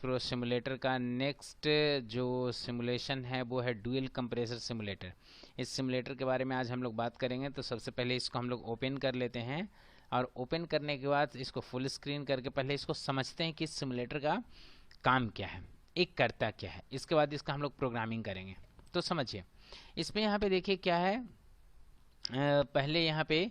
Pro simulator का next जो simulation है वो है डुअल कंप्रेसर सिमुलेटर। इस सिमुलेटर के बारे में आज हम लोग बात करेंगे। तो सबसे पहले इसको हम लोग ओपन कर लेते हैं और ओपन करने के बाद इसको फुल स्क्रीन करके पहले इसको समझते हैं कि इस सिमुलेटर का काम क्या है, एक करता क्या है। इसके बाद इसका हम लोग प्रोग्रामिंग करेंगे। तो समझिए, इसमें यहाँ पे देखिए क्या है। पहले यहाँ पे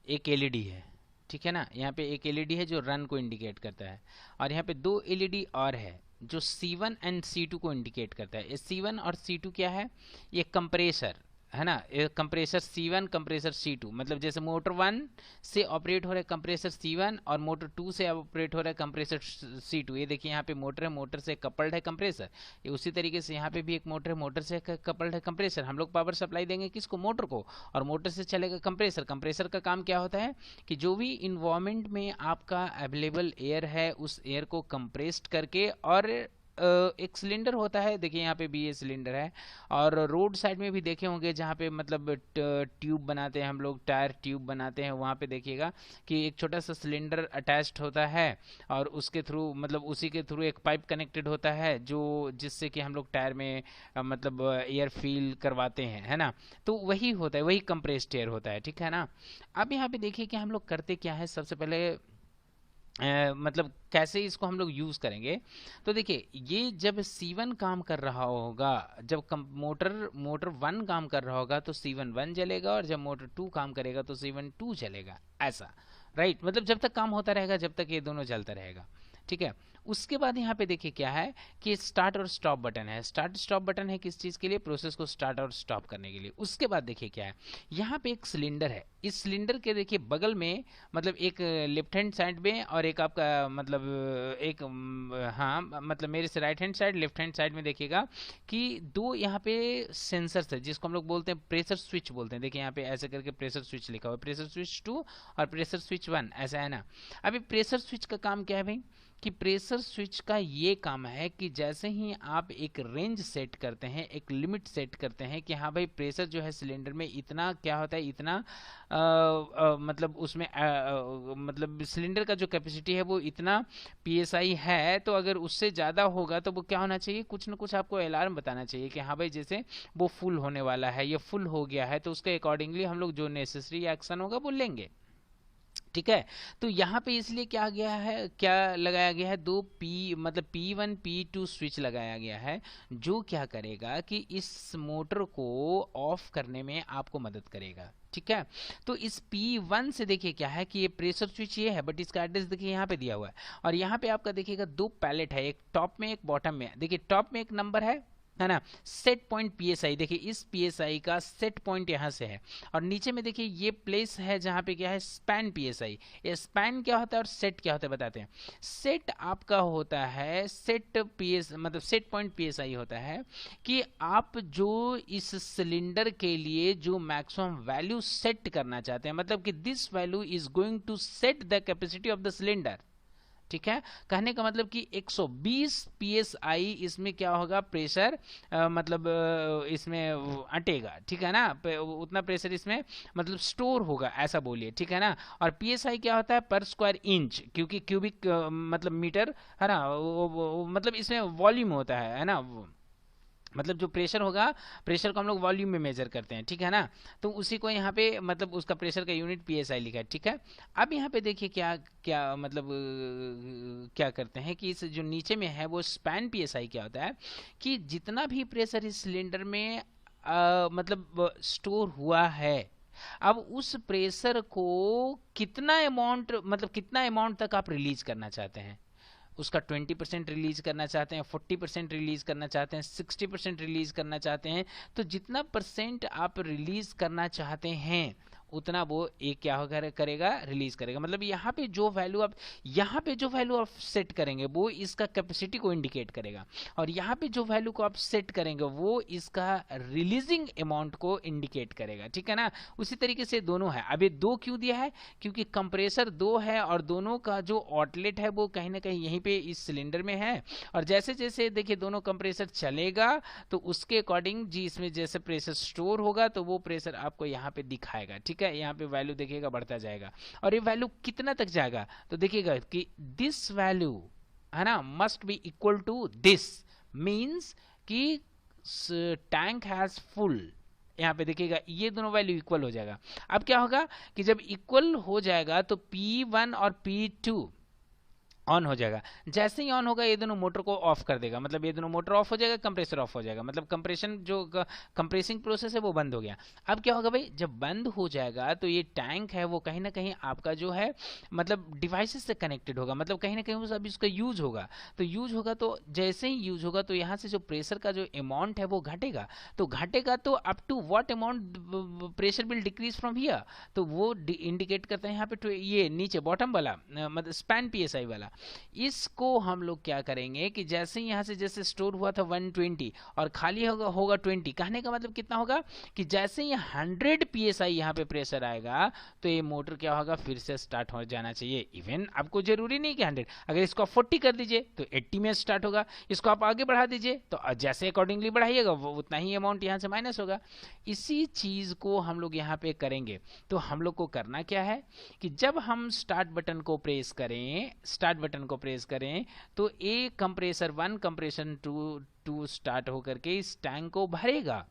एक एलईडी है, ठीक है ना। यहाँ पे एक एलईडी है जो रन को इंडिकेट करता है, और यहाँ पे दो एलईडी और है जो C1 एंड C2 को इंडिकेट करता है। ये C1 और C2 क्या है? ये कंप्रेसर है ना। ये कंप्रेसर C1, कंप्रेसर C2, मतलब जैसे मोटर 1 से ऑपरेट हो रहा है कंप्रेसर C1 और मोटर 2 से ऑपरेट हो रहा है कंप्रेसर C2। ये देखिए यहाँ पे मोटर है, मोटर से कपल्ड है कंप्रेसर। ये उसी तरीके से यहाँ पे भी एक मोटर है, मोटर से कपल्ड है कंप्रेसर। हम लोग पावर सप्लाई देंगे किसको? मोटर को, और मोटर से चलेगा कंप्रेसर। कंप्रेसर का काम क्या होता है कि जो भी इन्वायरमेंट में आपका अवेलेबल एयर है उस एयर को कंप्रेस्ड करके, और एक सिलेंडर होता है, देखिए यहाँ पे भी ये सिलेंडर है। और रोड साइड में भी देखे होंगे जहाँ पे मतलब ट्यूब बनाते हैं हम लोग, टायर ट्यूब बनाते हैं, वहाँ पे देखिएगा कि एक छोटा सा सिलेंडर अटैच्ड होता है और उसके थ्रू मतलब उसी के थ्रू एक पाइप कनेक्टेड होता है जो जिससे कि हम लोग टायर में मतलब एयर फील करवाते हैं, है ना। तो वही होता है, वही कंप्रेस्ड एयर होता है, ठीक है ना। अब यहाँ पे देखिए कि हम लोग करते क्या है। सबसे पहले मतलब कैसे इसको हम लोग यूज़ करेंगे। तो देखिए, ये जब C1 काम कर रहा होगा, जब मोटर 1 काम कर रहा होगा तो C1 1 जलेगा, और जब मोटर 2 काम करेगा तो C1 2 जलेगा, ऐसा। राइट, मतलब जब तक काम होता रहेगा, जब तक ये दोनों चलता रहेगा, ठीक है। उसके बाद यहाँ पे देखिए क्या है कि स्टार्ट और स्टॉप बटन है। स्टार्ट स्टॉप बटन है किस चीज़ के लिए? प्रोसेस को स्टार्ट और स्टॉप करने के लिए। उसके बाद देखिए क्या है, यहाँ पे एक सिलेंडर है। इस सिलेंडर के देखिए बगल में मतलब एक लेफ्ट हैंड साइड में और एक आपका मतलब एक हाँ मतलब मेरे से right hand side, left hand side में देखिएगा कि दो यहाँ पे सेंसर्स है जिसको हम लोग बोलते हैं प्रेशर स्विच बोलते हैं। देखिए यहाँ पे ऐसे करके प्रेशर स्विच लिखा हुआ है, प्रेशर स्विच 2 और प्रेशर स्विच 1, ऐसा है ना। अभी प्रेशर स्विच का काम क्या है भाई? कि प्रेशर स्विच का ये काम है कि जैसे ही आप एक रेंज सेट करते हैं, एक लिमिट सेट करते हैं कि हाँ भाई प्रेशर जो है सिलेंडर में इतना क्या होता है, इतना मतलब उसमें मतलब सिलेंडर का जो कैपेसिटी है वो इतना psi है, तो अगर उससे ज़्यादा होगा तो वो क्या होना चाहिए? कुछ ना कुछ आपको अलार्म बताना चाहिए कि हाँ भाई जैसे वो फुल होने वाला है, ये फुल हो गया है, तो उसके अकॉर्डिंगली हम लोग जो नेसेसरी एक्शन होगा वो लेंगे, ठीक है। तो यहाँ पे इसलिए क्या गया है, क्या लगाया गया है? दो पी मतलब P1 P2 स्विच लगाया गया है, जो क्या करेगा कि इस मोटर को ऑफ करने में आपको मदद करेगा, ठीक है। तो इस P1 से देखिए क्या है कि ये प्रेशर स्विच ये है, बट इसका एड्रेस देखिए यहाँ पे दिया हुआ है। और यहाँ पे आपका देखिएगा दो पैलेट है, एक टॉप में एक बॉटम में। देखिए टॉप में एक नंबर है ना, सेट पॉइंट PSI। देखिए इस PSI का सेट पॉइंट यहाँ से है, और नीचे में देखिए ये प्लेस है जहाँ पे क्या है, स्पैन PSI। ये स्पैन क्या होता है और सेट क्या होता है बताते हैं। सेट आपका होता है सेट PS मतलब सेट पॉइंट PSI होता है कि आप जो इस सिलेंडर के लिए जो मैक्सिमम वैल्यू सेट करना चाहते हैं, मतलब कि this value is going to set the capacity of the cylinder, ठीक है। कहने का मतलब कि 120 psi इसमें क्या होगा, प्रेशर मतलब इसमें अटेगा, ठीक है ना। उतना प्रेशर इसमें मतलब स्टोर होगा, ऐसा बोलिए, ठीक है ना। और psi क्या होता है? पर स्क्वायर इंच, क्योंकि क्यूबिक मतलब मीटर है ना, मतलब इसमें वॉल्यूम होता है ना। मतलब जो प्रेशर होगा, प्रेशर को हम लोग वॉल्यूम में मेजर करते हैं, ठीक है ना। तो उसी को यहाँ पे मतलब उसका प्रेशर का यूनिट PSI लिखा है, ठीक है। अब यहाँ पे देखिए क्या क्या मतलब क्या करते हैं कि इस जो नीचे में है वो स्पैन PSI क्या होता है कि जितना भी प्रेशर इस सिलेंडर में मतलब स्टोर हुआ है, अब उस प्रेशर को कितना अमाउंट मतलब कितना अमाउंट तक आप रिलीज करना चाहते हैं। उसका 20% रिलीज करना चाहते हैं, 40% रिलीज करना चाहते हैं, 60% रिलीज करना चाहते हैं। तो जितना परसेंट आप रिलीज करना चाहते हैं उतना वो एक क्या होगा करेगा, रिलीज करेगा। मतलब यहाँ पे जो वैल्यू आप सेट करेंगे वो इसका कैपेसिटी को इंडिकेट करेगा, और यहाँ पे जो वैल्यू को आप सेट करेंगे वो इसका रिलीजिंग अमाउंट को इंडिकेट करेगा, ठीक है ना। उसी तरीके से दोनों है। अब ये दो क्यों दिया है? क्योंकि कंप्रेसर दो है और दोनों का जो आउटलेट है वो कहीं ना कहीं यहीं पे इस सिलेंडर में है, और जैसे जैसे देखिए दोनों कंप्रेसर चलेगा तो उसके अकॉर्डिंग जी इसमें जैसे प्रेशर स्टोर होगा तो वो प्रेशर आपको यहाँ पे दिखाएगा, ठीक है। यहाँ पे वैल्यू देखिएगा बढ़ता जाएगा, और ये वैल्यू कितना तक जाएगा तो देखिएगा कि दिस वैल्यू है ना, must be equal to this, means कि टैंक हैज फुल। यहाँ पे देखिएगा ये दोनों वैल्यू इक्वल हो जाएगा। अब क्या होगा कि जब इक्वल हो जाएगा तो P1 और P2 ऑन हो जाएगा। जैसे ही ऑन होगा ये दोनों मोटर को ऑफ कर देगा, मतलब ये दोनों मोटर ऑफ हो जाएगा, कंप्रेसर ऑफ हो जाएगा, मतलब कंप्रेशन जो कंप्रेसिंग प्रोसेस है वो बंद हो गया। अब क्या होगा भाई, जब बंद हो जाएगा तो ये टैंक है वो कहीं ना कहीं आपका जो है मतलब डिवाइसेस से कनेक्टेड होगा, मतलब कहीं ना कहीं वो सब इसका यूज होगा। तो यूज होगा तो जैसे ही यूज होगा तो यहाँ से जो प्रेशर का जो अमाउंट है वो घटेगा। तो घटेगा तो up to what amount pressure will decrease from here, तो वो इंडिकेट करते हैं यहाँ पे ये नीचे बॉटम वाला मतलब स्पैन पीएसआई वाला। इसको हम लोग क्या करेंगे कि जैसे ही यहाँ से जैसे स्टोर हुआ था 120 और खाली होगा 20, कहने का मतलब कितना होगा कि जैसे ही 100 पीएसआई यहाँ पे प्रेशर आएगा तो ये मोटर क्या होगा, फिर से स्टार्ट हो जाना चाहिए। इवन आपको जरूरी नहीं कि 100, अगर इसको आप 40 कर दीजिए तो 80 में स्टार्ट होगा, इसको आप आगे बढ़ा दीजिए तो जैसे अकॉर्डिंगली बढ़ाइएगा वो उतना ही अमाउंट यहाँ से माइनस होगा। इसी चीज को हम लोग यहाँ पे करेंगे। तो हम लोग को करना क्या है कि जब हम स्टार्ट बटन को प्रेस करें तो ए कंप्रेसर 1 कंप्रेसर 2 स्टार्ट होकर के इस टैंक को भरेगा,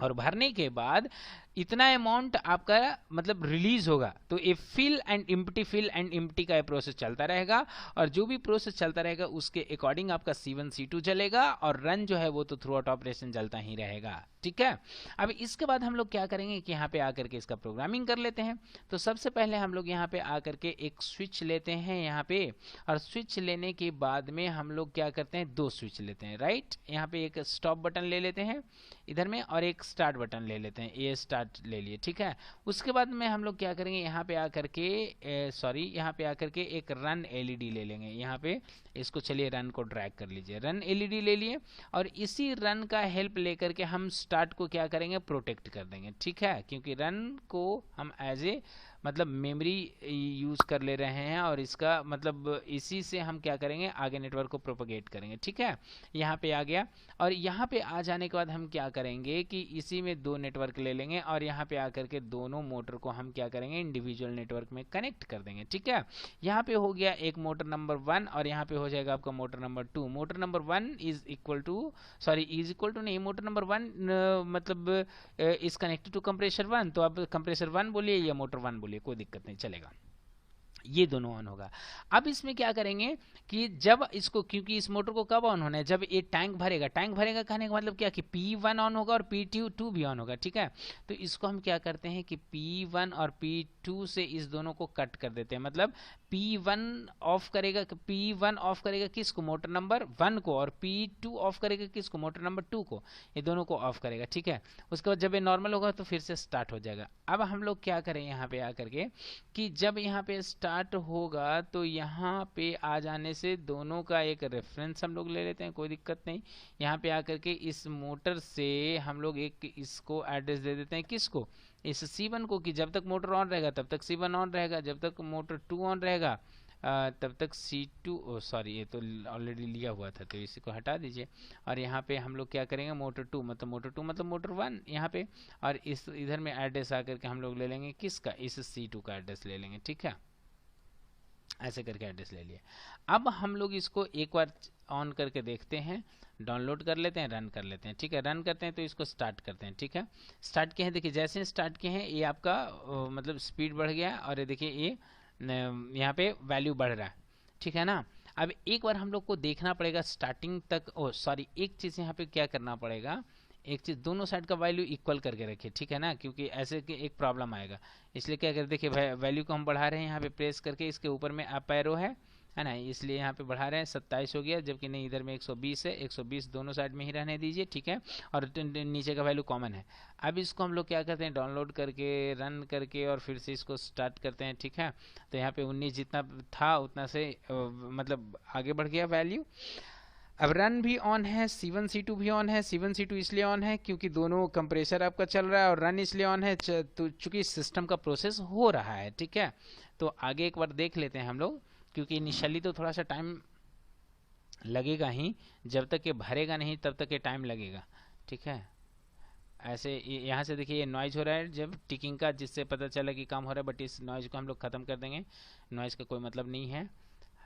और भरने के बाद इतना अमाउंट आपका मतलब रिलीज होगा। तो ये फिल एंड इम्प्टी का प्रोसेस चलता रहेगा, और जो भी प्रोसेस चलता रहेगा उसके अकॉर्डिंग आपका C1 C2 चलेगा, और रन जो है वो तो थ्रू आउट ऑपरेशन चलता ही रहेगा। ठीक है, अब इसके बाद हम लोग क्या करेंगे कि यहाँ पे आकर के इसका प्रोग्रामिंग कर लेते हैं। तो सबसे पहले हम लोग यहाँ पे आकर के एक स्विच लेते हैं यहाँ पे, और स्विच लेने के बाद में हम लोग क्या करते हैं, 2 स्विच लेते हैं, राइट। यहाँ पे एक स्टॉप बटन ले लेते हैं इधर में, और एक स्टार्ट बटन ले लेते हैं, ये स्टार्ट ले लिए। ठीक है, उसके बाद में हम लोग क्या करेंगे, यहाँ पे आकर के यहाँ पे आकर के एक रन एलईडी ले लेंगे। यहाँ पे इसको चलिए रन को ड्रैग कर लीजिए, रन एलईडी ले लिए, और इसी रन का हेल्प लेकर के हम स्टार्ट को क्या करेंगे, प्रोटेक्ट कर देंगे। ठीक है, क्योंकि रन को हम एज ए मतलब मेमोरी यूज कर ले रहे हैं, और इसका मतलब इसी से हम क्या करेंगे, आगे नेटवर्क को प्रोपगेट करेंगे। ठीक है, यहाँ पे आ गया, और यहाँ पे आ जाने के बाद हम क्या करेंगे कि इसी में 2 नेटवर्क ले लेंगे, और यहाँ पे आकर के दोनों मोटर को हम क्या करेंगे, इंडिविजुअल नेटवर्क में कनेक्ट कर देंगे। ठीक है, यहाँ पे हो गया एक मोटर नंबर 1, और यहाँ पे हो जाएगा आपका motor number 2। Motor number 1 is equal to नहीं, मोटर नंबर 1 मतलब इज कनेक्टेड टू कंप्रेसर 1, तो आप कंप्रेसर 1 बोलिए या मोटर 1 बोलिए, कोई दिक्कत नहीं, चलेगा, ये दोनों ऑन होगा। अब इसमें क्या करेंगे कि जब इसको, क्योंकि इस मोटर को कब ऑन होना है, जब ये टैंक भरेगा कहने का मतलब क्या कि P1 ऑन होगा और P2 भी ऑन होगा। ठीक है, तो इसको हम क्या करते हैं कि P1 और P2 से इस दोनों को कट कर देते हैं, मतलब P1 ऑफ करेगा किसको, मोटर नंबर 1 को, और P2 ऑफ करेगा किसको, मोटर नंबर 2 को, ये दोनों को ऑफ करेगा। ठीक है, उसके बाद जब ये नॉर्मल होगा तो फिर से स्टार्ट हो जाएगा। अब हम लोग क्या करें यहाँ पे आकर के कि जब यहाँ पे स्टार्ट होगा तो यहाँ पे आ जाने से दोनों का एक रेफरेंस हम लोग ले लेते हैं, कोई दिक्कत नहीं। यहाँ पे आकर के इस मोटर से हम लोग एक इसको एड्रेस दे देते हैं, किसको, इस C1 को, कि जब तक मोटर ऑन रहेगा तब तक C1 ऑन रहेगा, जब तक मोटर 2 ऑन रहेगा तब तक C2, सॉरी ये तो ऑलरेडी लिया हुआ था तो इसी को हटा दीजिए। और यहाँ पे हम लोग क्या करेंगे, मोटर 2 मतलब मोटर 1 यहाँ पे, और इस इधर में एड्रेस आकर के हम लोग ले लेंगे किसका, इस C2 का एड्रेस ले लेंगे। ठीक है, ऐसे करके एड्रेस ले लिए। अब हम लोग इसको एक बार ऑन करके देखते हैं, डाउनलोड कर लेते हैं, रन कर लेते हैं। ठीक है, रन करते हैं तो इसको स्टार्ट करते हैं। ठीक है, स्टार्ट किए हैं, देखिए जैसे स्टार्ट किए हैं ये आपका मतलब स्पीड बढ़ गया, और ये देखिए ये यहाँ पे वैल्यू बढ़ रहा है। ठीक है ना, अब एक बार हम लोग को देखना पड़ेगा स्टार्टिंग तक, सॉरी एक चीज़ यहाँ पे क्या करना पड़ेगा, एक चीज़ दोनों साइड का वैल्यू इक्वल करके रखिए। ठीक है ना, क्योंकि ऐसे कि एक प्रॉब्लम आएगा, इसलिए क्या करें, देखिए वैल्यू को हम बढ़ा रहे हैं यहाँ पे प्रेस करके, इसके ऊपर में अप एरो है ना, इसलिए यहाँ पे बढ़ा रहे हैं, 27 हो गया, जबकि नहीं इधर में 120 है, 120 दोनों साइड में ही रहने दीजिए। ठीक है, और नीचे का वैल्यू कॉमन है। अब इसको हम लोग क्या करते हैं, डाउनलोड करके रन करके और फिर से इसको स्टार्ट करते हैं। ठीक है, तो यहाँ पे 19 जितना था उतना से मतलब आगे बढ़ गया वैल्यू। अब रन भी ऑन है, C1 C2 भी ऑन है। C1 C2 इसलिए ऑन है क्योंकि दोनों कंप्रेसर आपका चल रहा है, और रन इसलिए ऑन है तो चूंकि सिस्टम का प्रोसेस हो रहा है। ठीक है, तो आगे एक बार देख लेते हैं हम लोग, क्योंकि इनिशियली तो थोड़ा सा टाइम लगेगा ही, जब तक ये भरेगा नहीं तब तक ये टाइम लगेगा। ठीक है, ऐसे यहाँ से देखिए ये नॉइज हो रहा है जब टिकिंग का, जिससे पता चला कि काम हो रहा है, बट इस नॉइज को हम लोग ख़त्म कर देंगे, नॉइज का कोई मतलब नहीं है।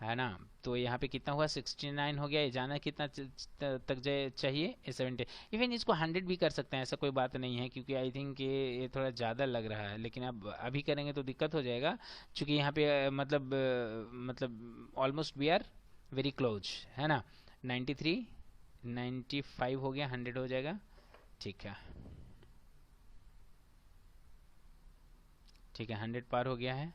है ना। तो यहाँ पे कितना हुआ 69 हो गया। ये जाना कितना तक चाहिए, 70। इवन इसको 100 भी कर सकते हैं, ऐसा कोई बात नहीं है, क्योंकि आई थिंक ये थोड़ा ज़्यादा लग रहा है, लेकिन अब अभी करेंगे तो दिक्कत हो जाएगा, क्योंकि यहाँ पे मतलब almost we are very close, है ना। 93 95 हो गया, 100 हो जाएगा। ठीक है, ठीक है, 100 पार हो गया है।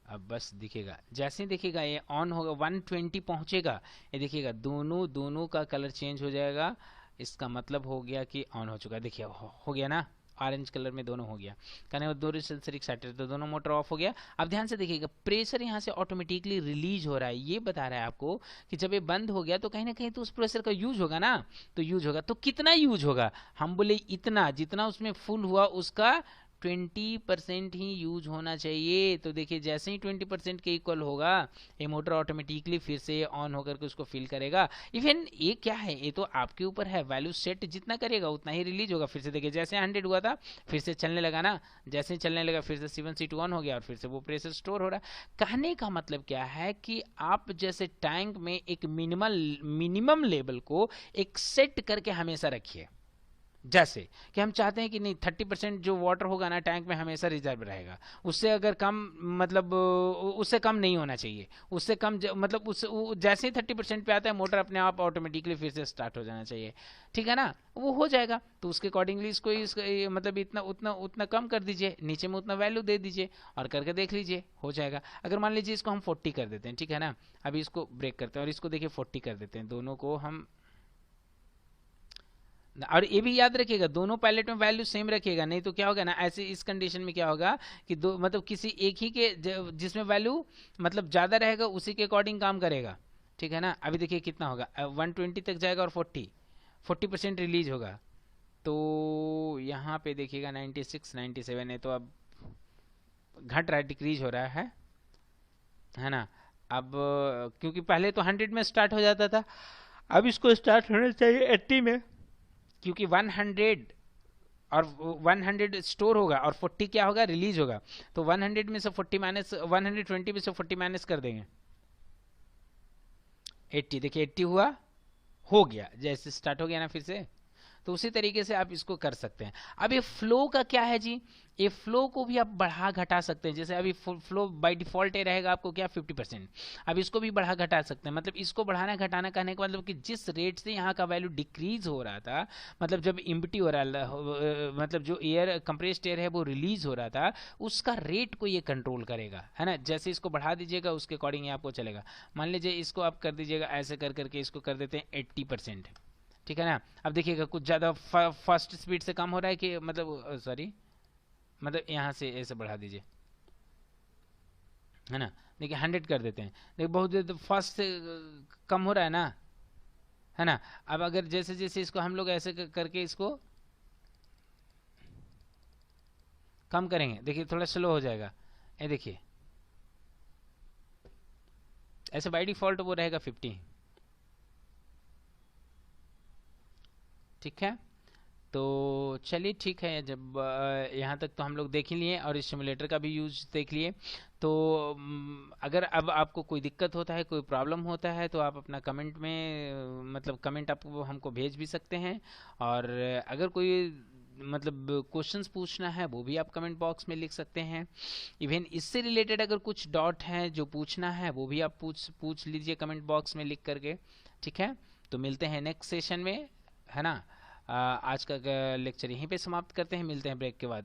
अब बस दिखेगा, जैसे ही दिखेगा ये ऑन होगा, 120 पहुंचेगा, ये देखिएगा दोनों दोनों का कलर चेंज हो जाएगा। इसका मतलब हो गया कि ऑन हो चुका है। देखिए हो गया ना, ऑरेंज कलर में दोनों हो गया। कहने दोनों सेंसर एक्साइटेड, तो दोनों मोटर ऑफ हो गया। अब ध्यान से देखिएगा, प्रेशर यहाँ से ऑटोमेटिकली रिलीज हो रहा है। ये बता रहा है आपको कि जब ये बंद हो गया तो कहीं ना कहीं तो उस प्रेशर का यूज होगा ना। तो यूज होगा, तो कितना यूज होगा, हम बोले इतना, जितना उसमें फुल हुआ उसका 20% ही यूज होना चाहिए। तो देखिए जैसे ही 20% के इक्वल होगा, ये मोटर ऑटोमेटिकली फिर से ऑन होकर के उसको फिल करेगा। इवन ये क्या है, ये तो आपके ऊपर है, वैल्यू सेट जितना करेगा उतना ही रिलीज होगा। फिर से देखिए जैसे 100 हुआ था, फिर से चलने लगा ना, जैसे ही चलने लगा फिर से C1 C2 ऑन हो गया और फिर से वो प्रेशर स्टोर हो रहा है। कहने का मतलब क्या है कि आप जैसे टैंक में एक मिनिमम लेवल को एक सेट करके हमेशा रखिए। जैसे कि हम चाहते हैं कि नहीं 30% जो वाटर होगा ना टैंक में हमेशा रिजर्व रहेगा, उससे अगर कम, मतलब उससे कम नहीं होना चाहिए, उससे कम मतलब जैसे ही 30% पे आता है मोटर अपने आप ऑटोमेटिकली फिर से स्टार्ट हो जाना चाहिए। ठीक है ना, वो हो जाएगा। तो उसके अकॉर्डिंगली इसको मतलब इतना उतना उतना कम कर दीजिए, नीचे में उतना वैल्यू दे दीजिए और करके देख लीजिए, हो जाएगा। अगर मान लीजिए इसको हम 40 कर देते हैं, ठीक है ना, अभी इसको ब्रेक करते हैं और इसको देखिए 40 कर देते हैं, दोनों को हम। और ये भी याद रखिएगा, दोनों पायलट में वैल्यू सेम रखिएगा, नहीं तो क्या होगा ना, ऐसे इस कंडीशन में क्या होगा कि दो मतलब किसी एक ही के जिसमें वैल्यू मतलब ज़्यादा रहेगा उसी के अकॉर्डिंग काम करेगा। ठीक है ना, अभी देखिए कितना होगा, 120 तक जाएगा और 40% रिलीज होगा। तो यहाँ पे देखिएगा 96 97 है, तो अब घट रहा है, डिक्रीज हो रहा है ना। अब क्योंकि पहले तो 100 में स्टार्ट हो जाता था, अब इसको स्टार्ट होना चाहिए 80 में, क्योंकि 100 और 100 स्टोर होगा और 40 क्या होगा, रिलीज होगा। तो 100 में से 40 माइनस 120 में से 40 माइनस कर देंगे, 80। देखिए 80 हुआ, हो गया, जैसे स्टार्ट हो गया ना फिर से। तो उसी तरीके से आप इसको कर सकते हैं। अब ये फ्लो का क्या है जी, ये फ्लो को भी आप बढ़ा घटा सकते हैं। जैसे अभी फ्लो बाय डिफॉल्ट ये रहेगा आपको क्या 50%, अब इसको भी बढ़ा घटा सकते हैं। मतलब इसको बढ़ाना घटाना कहने का मतलब कि जिस रेट से यहाँ का वैल्यू डिक्रीज हो रहा था, मतलब जब इम्पटी हो रहा, मतलब जो एयर कंप्रेस्ड एयर है वो रिलीज हो रहा था, उसका रेट को ये कंट्रोल करेगा, है ना। जैसे इसको बढ़ा दीजिएगा उसके अकॉर्डिंग ये आपको चलेगा। मान लीजिए इसको आप कर दीजिएगा ऐसे कर करके, इसको कर देते हैं 80%। ठीक है ना, अब देखिएगा कुछ ज़्यादा फास्ट स्पीड से काम हो रहा है कि मतलब सॉरी, मतलब यहाँ से ऐसे बढ़ा दीजिए, है ना। देखिए 100 कर देते हैं, देखिए बहुत फास्ट से कम हो रहा है ना, है ना। अब अगर जैसे जैसे इसको हम लोग ऐसे करके इसको कम करेंगे, देखिए थोड़ा स्लो हो जाएगा। ये देखिए ऐसे बाय डिफॉल्ट वो रहेगा 50। ठीक है, तो चलिए ठीक है, जब यहाँ तक तो हम लोग देख ही लिए और इस सिमुलेटर का भी यूज देख लिए। तो अगर अब आपको कोई दिक्कत होता है, कोई प्रॉब्लम होता है, तो आप अपना कमेंट में मतलब कमेंट आप हमको भेज भी सकते हैं। और अगर कोई मतलब क्वेश्चंस पूछना है वो भी आप कमेंट बॉक्स में लिख सकते हैं। इवन इससे रिलेटेड अगर कुछ डॉट हैं जो पूछना है वो भी आप पूछ लीजिए कमेंट बॉक्स में लिख करके। ठीक है, तो मिलते हैं नेक्स्ट सेशन में, है ना। आज का लेक्चर यहीं पे समाप्त करते हैं, मिलते हैं ब्रेक के बाद।